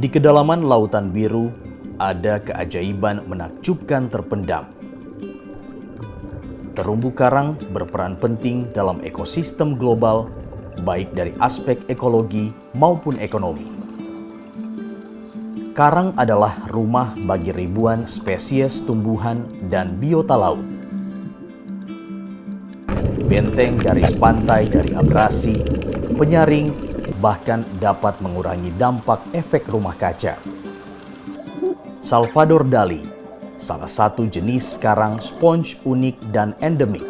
Di kedalaman Lautan Biru, ada keajaiban menakjubkan terpendam. Terumbu karang berperan penting dalam ekosistem global, baik dari aspek ekologi maupun ekonomi. Karang adalah rumah bagi ribuan spesies tumbuhan dan biota laut. Benteng garis pantai dari abrasi, penyaring, bahkan dapat mengurangi dampak efek rumah kaca. Salvador Dali, salah satu jenis karang sponge unik dan endemik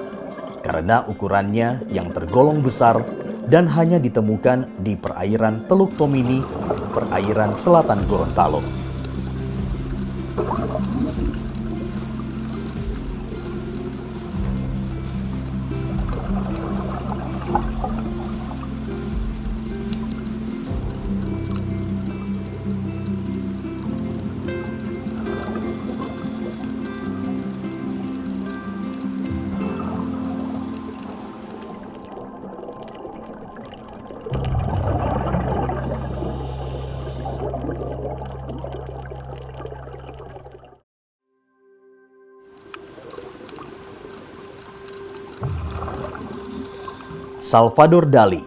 karena ukurannya yang tergolong besar dan hanya ditemukan di perairan Teluk Tomini, perairan selatan Gorontalo. Salvador Dali,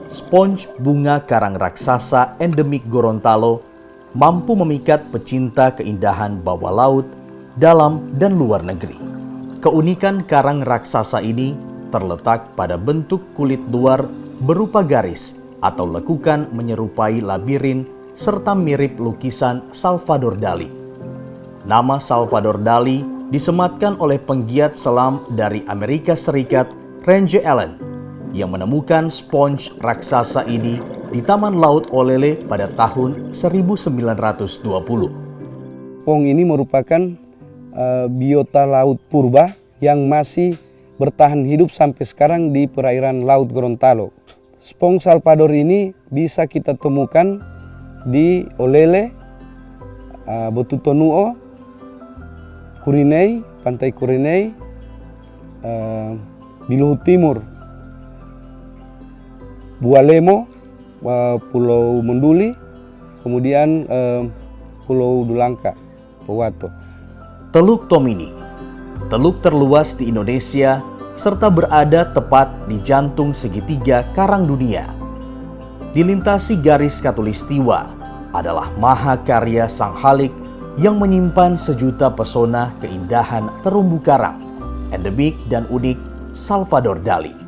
sponge bunga karang raksasa endemik Gorontalo, mampu memikat pecinta keindahan bawah laut, dalam dan luar negeri. Keunikan karang raksasa ini terletak pada bentuk kulit luar berupa garis atau lekukan menyerupai labirin serta mirip lukisan Salvador Dali. Nama Salvador Dali disematkan oleh penggiat selam dari Amerika Serikat, Ranger Allen, yang menemukan sponge raksasa ini di Taman Laut Olele pada tahun 1920. Spong ini merupakan biota laut purba yang masih bertahan hidup sampai sekarang di perairan Laut Gorontalo. Spong Salvador ini bisa kita temukan di Olele, Botutonuo, Kurinei, Pantai Kurinei, Biluhu Timur, Bualemo, Pulau Monduli, kemudian Pulau Dulangka, Powato. Teluk Tomini, teluk terluas di Indonesia serta berada tepat di jantung segitiga karang dunia. Dilintasi garis khatulistiwa adalah mahakarya Sang Khalik yang menyimpan sejuta pesona keindahan terumbu karang, endemik dan unik Salvador Dali.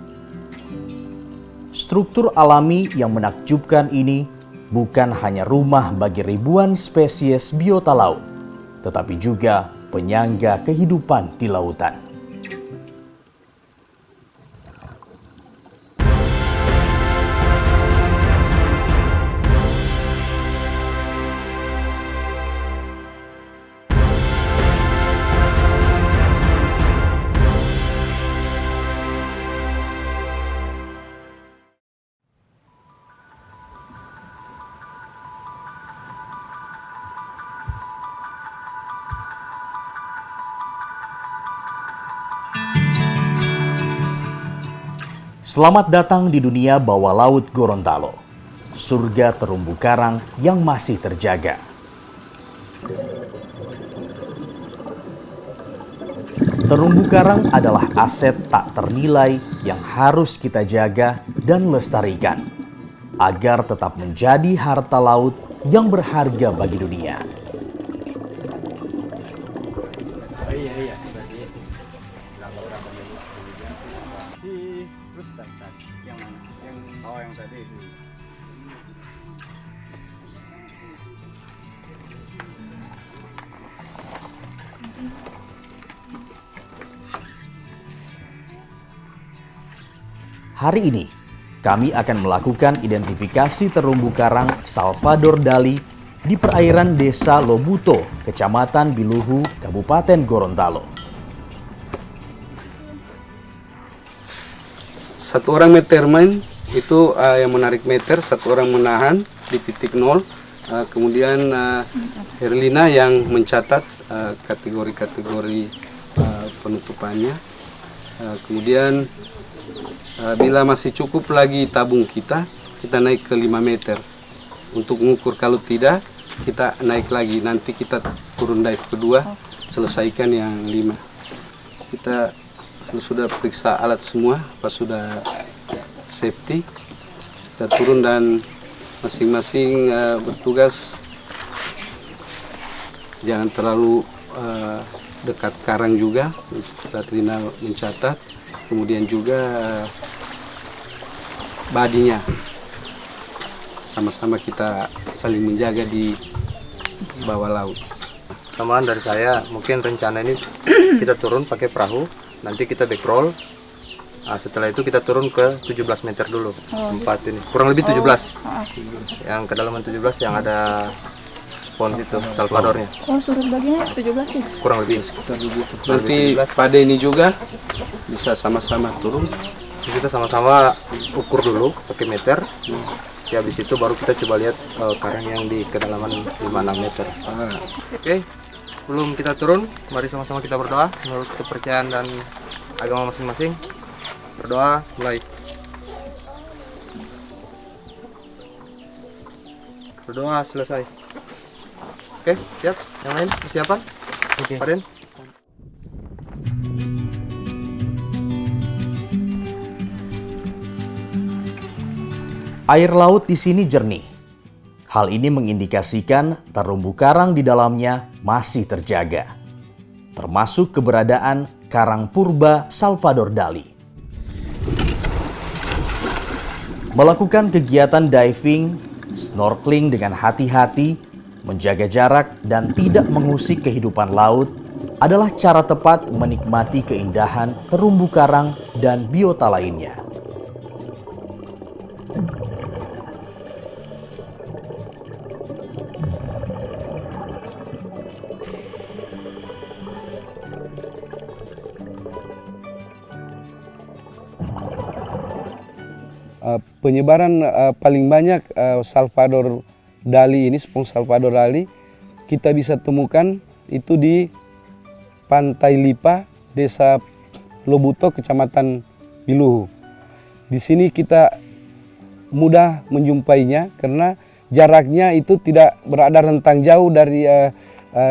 Struktur alami yang menakjubkan ini bukan hanya rumah bagi ribuan spesies biota laut, tetapi juga penyangga kehidupan di lautan. Selamat datang di dunia bawah laut Gorontalo, surga terumbu karang yang masih terjaga. Terumbu karang adalah aset tak ternilai yang harus kita jaga dan lestarikan, agar tetap menjadi harta laut yang berharga bagi dunia. Hari ini, kami akan melakukan identifikasi terumbu karang Salvador Dali di perairan Desa Lobuto, Kecamatan Biluhu, Kabupaten Gorontalo. Satu orang meterman itu yang menarik meter, satu orang menahan di titik 0. Kemudian Herlina yang mencatat kategori-kategori penutupannya. Kemudian bila masih cukup lagi tabung kita naik ke 5 meter. Untuk mengukur, kalau tidak kita naik lagi, nanti kita turun dive kedua, selesaikan yang 5. Kita sudah periksa alat semua, pas sudah safety, kita turun dan masing-masing bertugas jangan terlalu dekat karang juga. Katrina mencatat, kemudian juga badinya sama-sama kita saling menjaga di bawah laut. Tambahan dari saya, mungkin rencana ini kita turun pakai perahu, nanti kita backroll. Nah, setelah itu kita turun ke 17 meter dulu, tempat ini. Kurang lebih 17. Yang kedalaman 17 yang ada spons itu, Salvadornya. Oh, sudut bagiannya 17 ya? Kurang lebih. Nanti pada ini juga bisa sama-sama turun. Kita sama-sama ukur dulu pakai meter. Ya, habis itu baru kita coba lihat karang yang di kedalaman 5-6 meter. Oke, sebelum kita turun, mari sama-sama kita berdoa menurut kepercayaan dan agama masing-masing. Berdoa, mulai. Berdoa, selesai. Oke, siap. Yang lain, persiapan? Oke. Paden? Air laut di sini jernih. Hal ini mengindikasikan terumbu karang di dalamnya masih terjaga, termasuk keberadaan karang purba Salvador Dali. Melakukan kegiatan diving, snorkeling dengan hati-hati, menjaga jarak, dan tidak mengusik kehidupan laut adalah cara tepat menikmati keindahan terumbu karang dan biota lainnya. Penyebaran paling banyak Salvador Dali ini, spons Salvador Dali, kita bisa temukan itu di Pantai Lipa, Desa Lobuto, Kecamatan Piluhu. Di sini kita mudah menjumpainya karena jaraknya itu tidak berada rentang jauh dari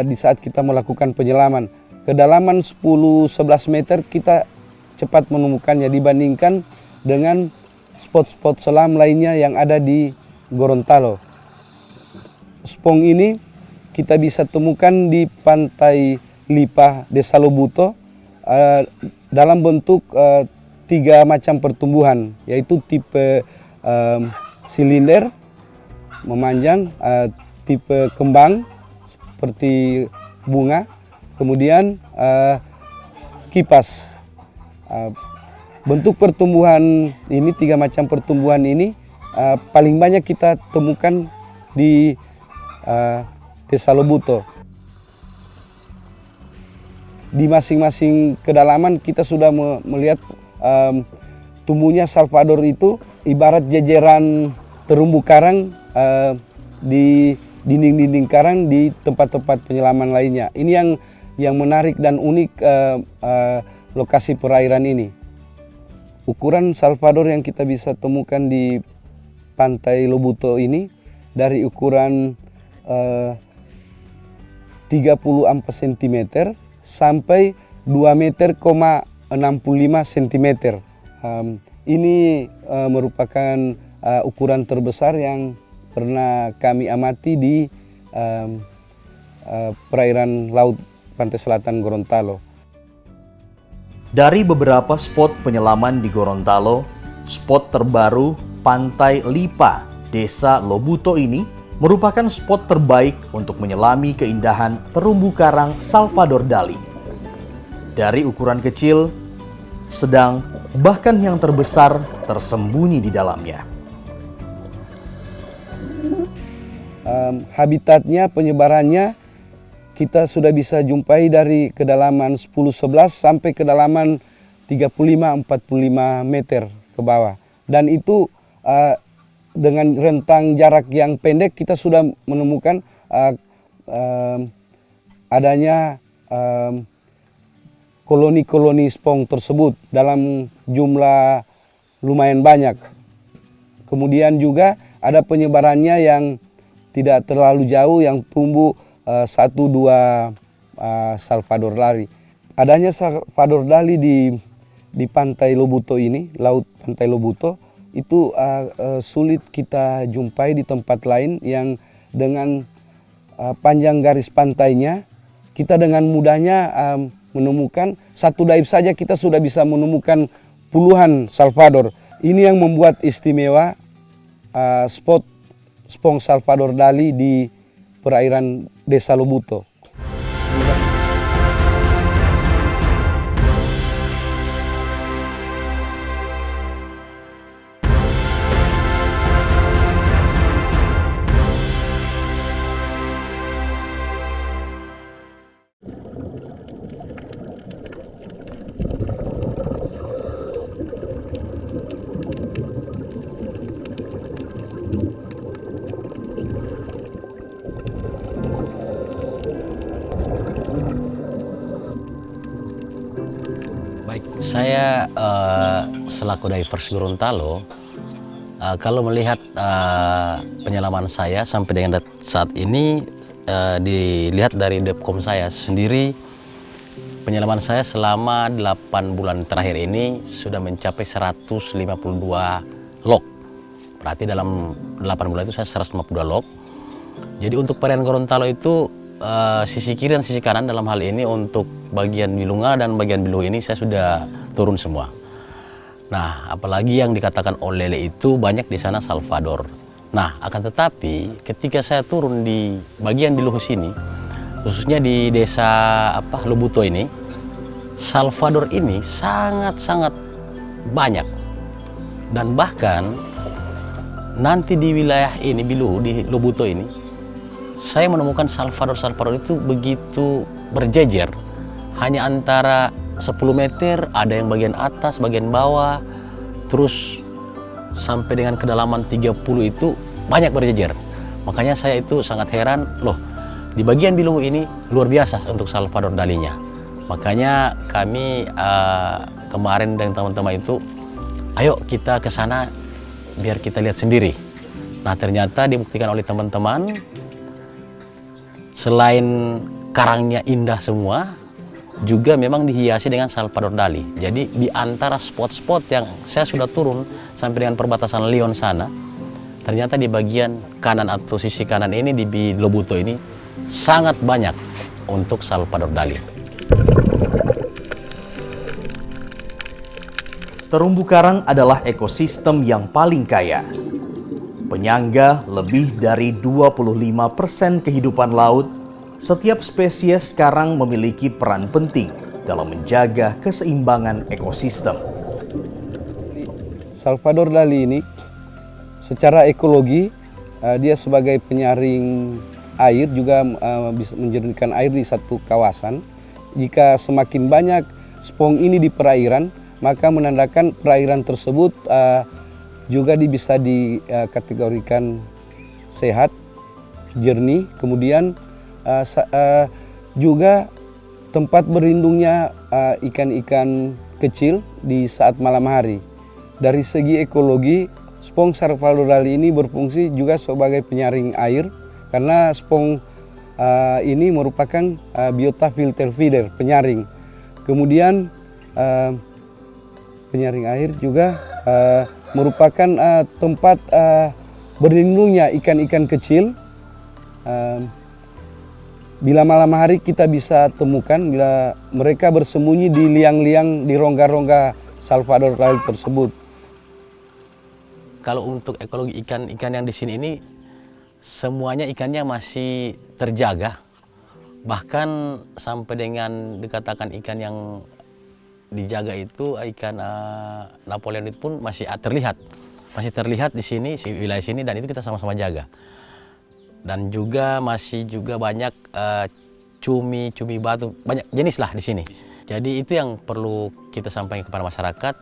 di saat kita melakukan penyelaman. Kedalaman 10-11 meter kita cepat menemukannya dibandingkan dengan spot-spot selam lainnya yang ada di Gorontalo. Spong ini kita bisa temukan di Pantai Lipa, Desa Lobuto, dalam bentuk 3 macam pertumbuhan, yaitu tipe silinder, memanjang, tipe kembang seperti bunga, kemudian kipas. Bentuk pertumbuhan ini, 3 macam pertumbuhan ini paling banyak kita temukan di Desa Lobuto. Di masing-masing kedalaman kita sudah melihat tumbuhnya Salvador itu ibarat jejeran terumbu karang di dinding-dinding karang di tempat-tempat penyelaman lainnya. Ini yang menarik dan unik lokasi perairan ini. Ukuran Salvador yang kita bisa temukan di Pantai Lobuto ini dari ukuran 34 cm sampai 2 meter, 65 cm. Ini merupakan ukuran terbesar yang pernah kami amati di perairan laut Pantai Selatan Gorontalo. Dari beberapa spot penyelaman di Gorontalo, spot terbaru Pantai Lipa, Desa Lobuto ini merupakan spot terbaik untuk menyelami keindahan terumbu karang Salvador Dali. Dari ukuran kecil, sedang, bahkan yang terbesar tersembunyi di dalamnya. Habitatnya, penyebarannya kita sudah bisa jumpai dari kedalaman 10-11 sampai kedalaman 35-45 meter ke bawah. Dan itu dengan rentang jarak yang pendek kita sudah menemukan adanya koloni-koloni spong tersebut dalam jumlah lumayan banyak. Kemudian juga ada penyebarannya yang tidak terlalu jauh, yang tumbuh 1-2 Salvador Dali. Adanya Salvador Dali di pantai Lobuto ini, laut pantai Lobuto, itu sulit kita jumpai di tempat lain yang dengan panjang garis pantainya, kita dengan mudahnya menemukan, satu dive saja kita sudah bisa menemukan puluhan Salvador. Ini yang membuat istimewa spot spong Salvador Dali di perairan Desa Lobuto. Baik, saya selaku divers Gorontalo, kalau melihat penyelaman saya sampai dengan saat ini, dilihat dari Depkom saya sendiri, penyelaman saya selama 8 bulan terakhir ini sudah mencapai 152 log. Berarti dalam 8 bulan itu saya 152 log. Jadi untuk perairan Gorontalo itu sisi kiri dan sisi kanan dalam hal ini untuk bagian Bilunga dan bagian Biluhu ini saya sudah turun semua. Nah, apalagi yang dikatakan Olele itu banyak di sana Salvador. Nah, akan tetapi ketika saya turun di bagian Biluhu sini, khususnya di desa Lobuto ini, Salvador ini sangat-sangat banyak. Dan bahkan nanti di wilayah ini Biluhu, di Lobuto ini, saya menemukan Salvador itu begitu berjejer, hanya antara 10 meter, ada yang bagian atas, bagian bawah, terus sampai dengan kedalaman 30 itu banyak berjejer. Makanya saya itu sangat heran, loh di bagian Biluhu ini luar biasa untuk Salvador Dalinya. Makanya kami kemarin dengan teman-teman itu, ayo kita ke sana biar kita lihat sendiri. Nah, ternyata dibuktikan oleh teman-teman, selain karangnya indah semua, juga memang dihiasi dengan Salvador Dali. Jadi di antara spot-spot yang saya sudah turun sampai dengan perbatasan Leon sana, ternyata di bagian kanan atau sisi kanan ini di Lobuto ini sangat banyak untuk Salvador Dali. Terumbu karang adalah ekosistem yang paling kaya. Penyangga lebih dari 25% kehidupan laut, setiap spesies karang memiliki peran penting dalam menjaga keseimbangan ekosistem. Salvador Dali ini secara ekologi dia sebagai penyaring air juga bisa menjernihkan air di satu kawasan. Jika semakin banyak spong ini di perairan, maka menandakan perairan tersebut juga bisa dikategorikan sehat, jernih, kemudian juga tempat berlindungnya ikan-ikan kecil di saat malam hari. Dari segi ekologi, spong Salvador Dali ini berfungsi juga sebagai penyaring air, karena spong ini merupakan biota filter feeder, penyaring. Kemudian penyaring air juga merupakan tempat berlindungnya ikan-ikan kecil. Bila malam hari kita bisa temukan bila mereka bersembunyi di liang-liang, di rongga-rongga Salvador Dali tersebut. Kalau untuk ekologi ikan-ikan yang di sini ini, semuanya ikannya masih terjaga. Bahkan sampai dengan dikatakan ikan yang dijaga itu, ikan Napoleon itu pun masih terlihat di sini, wilayah sini, dan itu kita sama-sama jaga. Dan juga masih banyak cumi batu, banyak jenis lah di sini. Jadi itu yang perlu kita sampaikan kepada masyarakat.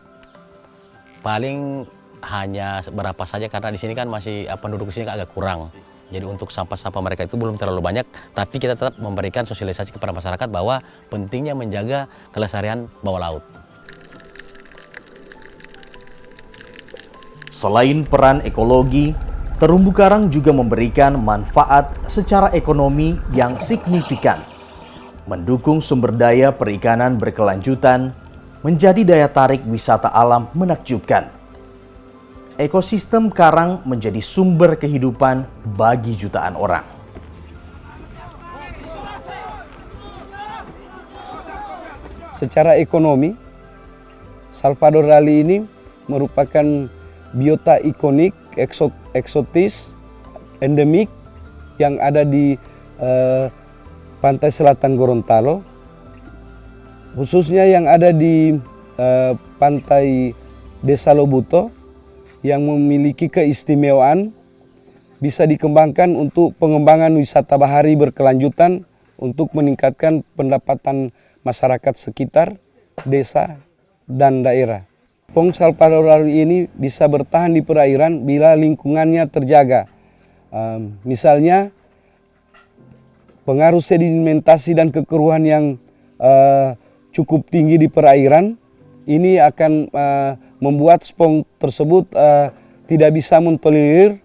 Paling hanya berapa saja, karena di sini kan masih penduduk di sini agak kurang. Jadi untuk sampah-sampah mereka itu belum terlalu banyak, tapi kita tetap memberikan sosialisasi kepada masyarakat bahwa pentingnya menjaga kelestarian bawah laut. Selain peran ekologi, terumbu karang juga memberikan manfaat secara ekonomi yang signifikan, mendukung sumber daya perikanan berkelanjutan, menjadi daya tarik wisata alam menakjubkan. Ekosistem karang menjadi sumber kehidupan bagi jutaan orang. Secara ekonomi, Salvador Dali ini merupakan biota ikonik, eksotis, endemik yang ada di pantai selatan Gorontalo, khususnya yang ada di pantai Desa Lobuto, yang memiliki keistimewaan bisa dikembangkan untuk pengembangan wisata bahari berkelanjutan untuk meningkatkan pendapatan masyarakat sekitar, desa, dan daerah. Spong Salvador Dali ini bisa bertahan di perairan bila lingkungannya terjaga. Misalnya, pengaruh sedimentasi dan kekeruhan yang cukup tinggi di perairan, ini akan membuat spong tersebut tidak bisa mentolerir,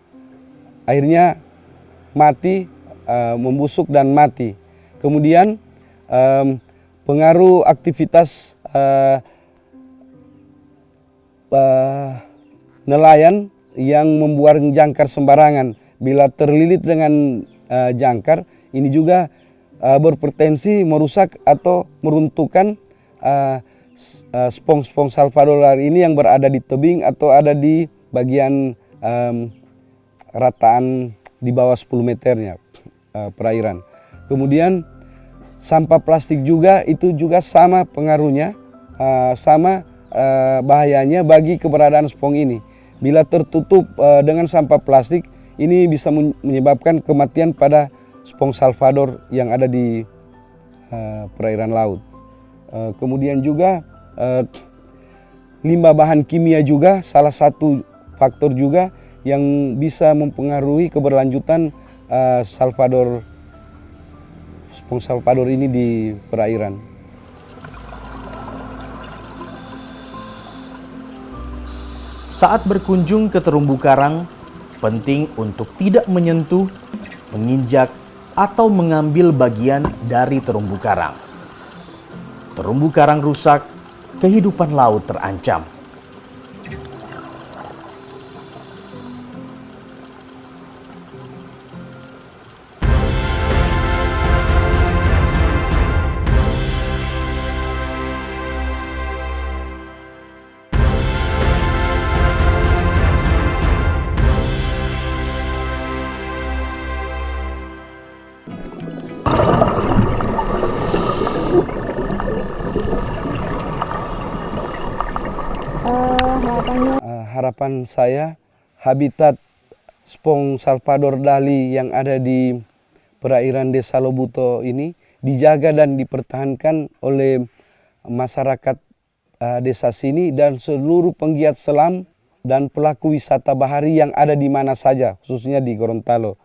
akhirnya mati, membusuk dan mati. Kemudian pengaruh aktivitas nelayan yang membuang jangkar sembarangan. Bila terlilit dengan jangkar, ini juga berpotensi merusak atau meruntuhkan spong-spong Salvador Dali ini yang berada di tebing atau ada di bagian rataan di bawah 10 meternya perairan. Kemudian sampah plastik juga itu juga sama pengaruhnya, sama bahayanya bagi keberadaan spong ini. Bila tertutup dengan sampah plastik, ini bisa menyebabkan kematian pada spong Salvador yang ada di perairan laut. Kemudian juga limbah bahan kimia juga salah satu faktor juga yang bisa mempengaruhi keberlanjutan spong Salvador ini di perairan. Saat berkunjung ke terumbu karang, penting untuk tidak menyentuh, menginjak, atau mengambil bagian dari terumbu karang. Terumbu karang rusak, kehidupan laut terancam. Harapan saya, habitat spong Salvador Dali yang ada di perairan Desa Lobuto ini dijaga dan dipertahankan oleh masyarakat desa sini dan seluruh penggiat selam dan pelaku wisata bahari yang ada di mana saja, khususnya di Gorontalo.